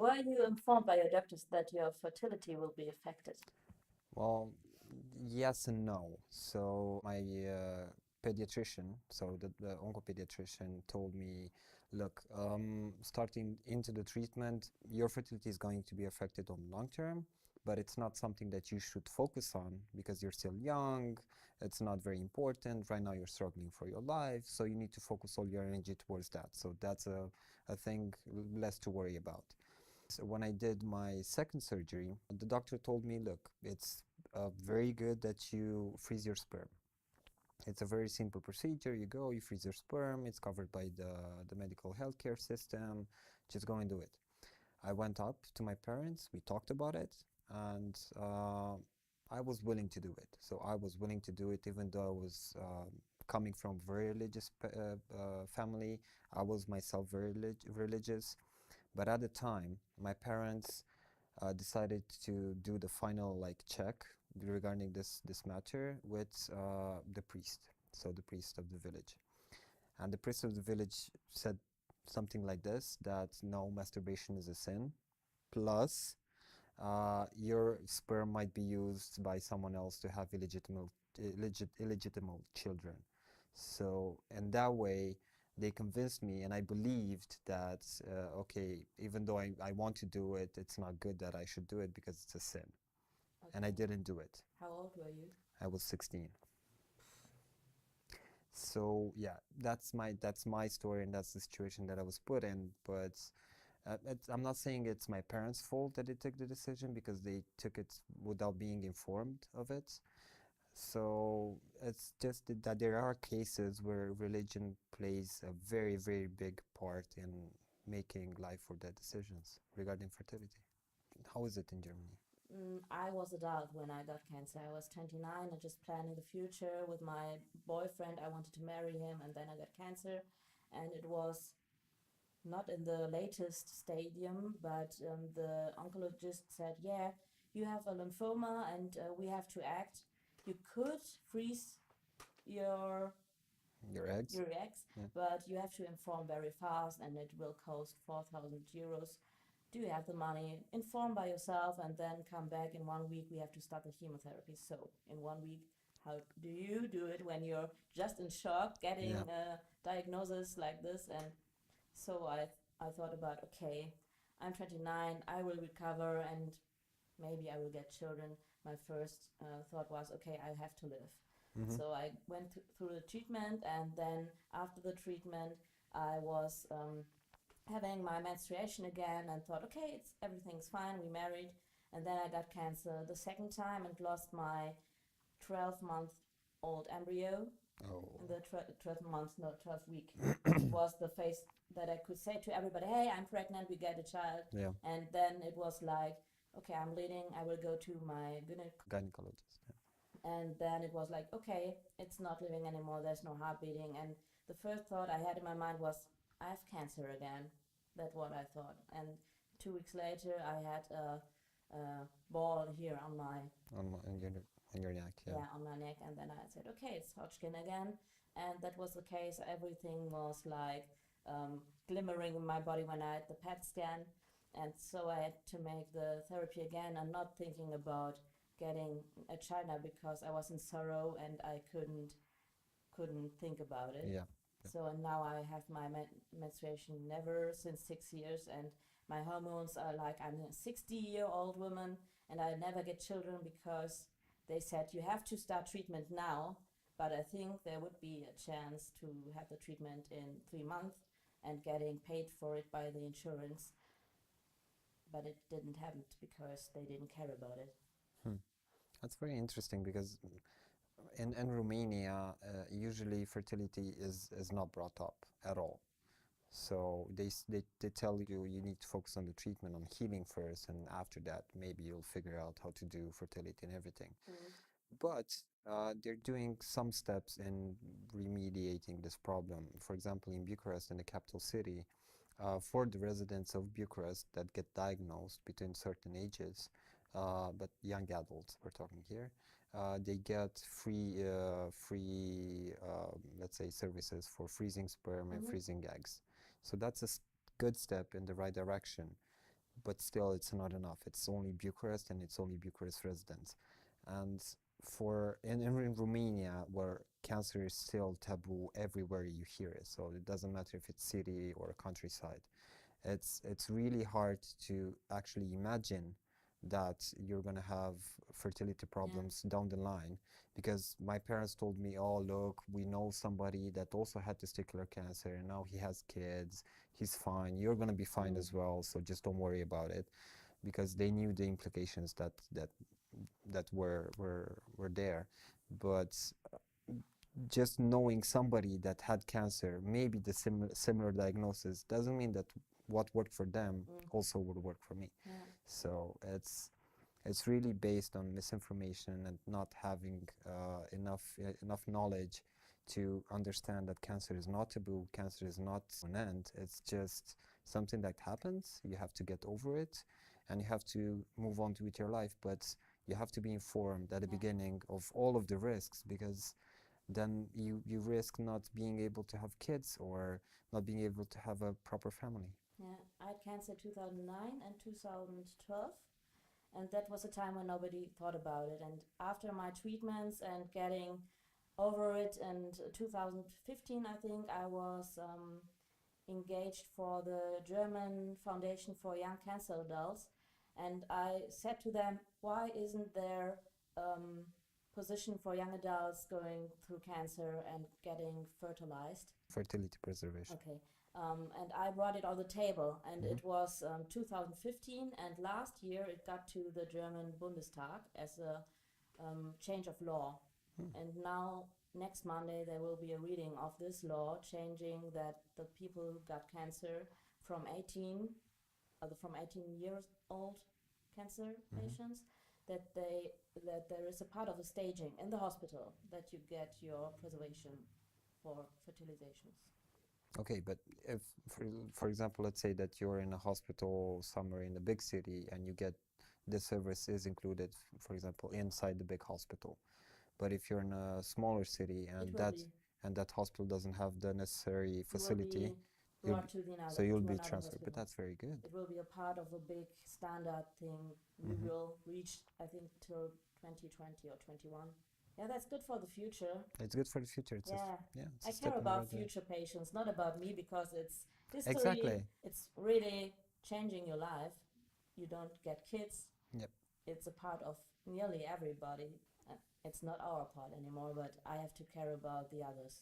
Were you informed by your doctors that your fertility will be affected? Well, yes and no. So my pediatrician, so the oncopediatrician told me, look, starting into the treatment, your fertility is going to be affected on long term, but it's not something that you should focus on because you're still young. It's not very important. Right now you're struggling for your life, so you need to focus all your energy towards that. So that's a thing less to worry about. So when I did my second surgery, the doctor told me, look, it's very good that you freeze your sperm. It's a very simple procedure. You go, you freeze your sperm. It's covered by the medical healthcare system. Just go and do it. I went up to my parents. We talked about it, and I was willing to do it. So I was willing to do it, even though I was coming from a very religious family. I was myself very religious. But at the time, my parents decided to do the final check regarding this matter with the priest, so the priest of the village. And the priest of the village said something like this, that no, masturbation is a sin. Plus, your sperm might be used by someone else to have illegitimate children. So, in that way, they convinced me, and I believed that, okay, even though I want to do it, it's not good that I should do it because it's a sin. And I didn't do it. How old were you? I was 16. So yeah, that's my story, and that's the situation that I was put in. But I'm not saying it's my parents' fault that they took the decision, because they took it without being informed of it. So it's just that there are cases where religion plays a very, very big part in making life or death decisions regarding fertility. How is it in Germany? I was adult when I got cancer. I was 29 and just planning the future with my boyfriend. I wanted to marry him, and then I got cancer, and it was not in the latest stadium, but the oncologist said, yeah, you have a lymphoma and we have to act. You could freeze your Your eggs? your eggs, Yeah. but you have to inform very fast and it will cost 4,000 euros. Do you have the money? Inform by yourself and then come back in 1 week. We have to start the chemotherapy. So, in 1 week, how do you do it when you're just in shock Yeah. getting a diagnosis like this? And so I thought about, okay, I'm 29, I will recover and maybe I will get children. My first thought was, okay, I have to live. Mm-hmm. So I went through the treatment, and then after the treatment, I was having my menstruation again and thought, okay, everything's fine. We married, and then I got cancer the second time and lost my 12-month-old embryo. Oh. In the 12 months, no, 12 week, was the phase that I could say to everybody, hey, I'm pregnant, we get a child. Yeah. And then it was like, okay, I'm bleeding, I will go to my Gynecologist. Yeah. and then it was like, okay, it's not living anymore, there's no heart beating. And the first thought I had in my mind was, I have cancer again. That's what I thought. And 2 weeks later, I had a ball here on my On your neck. Yeah. on my neck, and then I said, okay, it's Hodgkin again. And that was the case. Everything was like glimmering in my body when I had the PET scan. And so I had to make the therapy again. I'm not thinking about getting a child now because I was in sorrow and I couldn't think about it. Yeah. So and now I have my menstruation never since 6 years, and my hormones are like I'm a 60-year-old woman, and I never get children because they said you have to start treatment now. But I think there would be a chance to have the treatment in 3 months and getting paid for it by the insurance. But it didn't happen because they didn't care about it. That's very interesting, because in Romania, usually fertility is not brought up at all. So they tell you need to focus on the treatment, on healing first, and after that maybe you'll figure out how to do fertility and everything. But they're doing some steps in remediating this problem. For example, in Bucharest, in the capital city, for the residents of Bucharest that get diagnosed between certain ages, but young adults we're talking here, they get free let's say services for freezing sperm and freezing eggs. So that's a good step in the right direction. but still it's not enough. It's only Bucharest, and it's only Bucharest residents. And in Romania, where cancer is still taboo everywhere you hear it, so it doesn't matter if it's city or countryside. It's really hard to actually imagine that you're gonna have fertility problems down the line, because my parents told me, oh look, we know somebody that also had testicular cancer and now he has kids, he's fine, you're gonna be fine as well, so just don't worry about it, because they knew the implications that were there. But just knowing somebody that had cancer, maybe the similar diagnosis, doesn't mean that what worked for them also would work for me. So it's really based on misinformation and not having enough knowledge to understand that cancer is not taboo, cancer is not an end. It's just something that happens. You have to get over it, and you have to move on with your life. But you have to be informed at the beginning of all of the risks, because then you risk not being able to have kids or not being able to have a proper family. Yeah, I had cancer 2009 and 2012, and that was a time when nobody thought about it. And after my treatments and getting over it in 2015, I think, I was engaged for the German Foundation for Young Cancer Adults, and I said to them, why isn't there position for young adults going through cancer and getting fertilized? Fertility preservation. Okay. And I brought it on the table, and it was 2015, and last year it got to the German Bundestag as a change of law. And now, next Monday, there will be a reading of this law, changing that the people who got cancer from 18 years old cancer patients, that there is a part of the staging in the hospital that you get your preservation for fertilizations. Okay, but if, for example, let's say that you're in a hospital somewhere in a big city and you get the service is included, for example, inside the big hospital. But if you're in a smaller city and that hospital doesn't have the necessary facility, so you'll be transferred. But that's very good. It will be a part of a big standard thing we will reach, I think, till 2020 or 21. Yeah, that's good for the future. It's good for the future. It's I care about future patients, not about me, because it's history. Exactly. It's really changing your life. You don't get kids. Yep. It's a part of nearly everybody. It's not our part anymore, but I have to care about the others.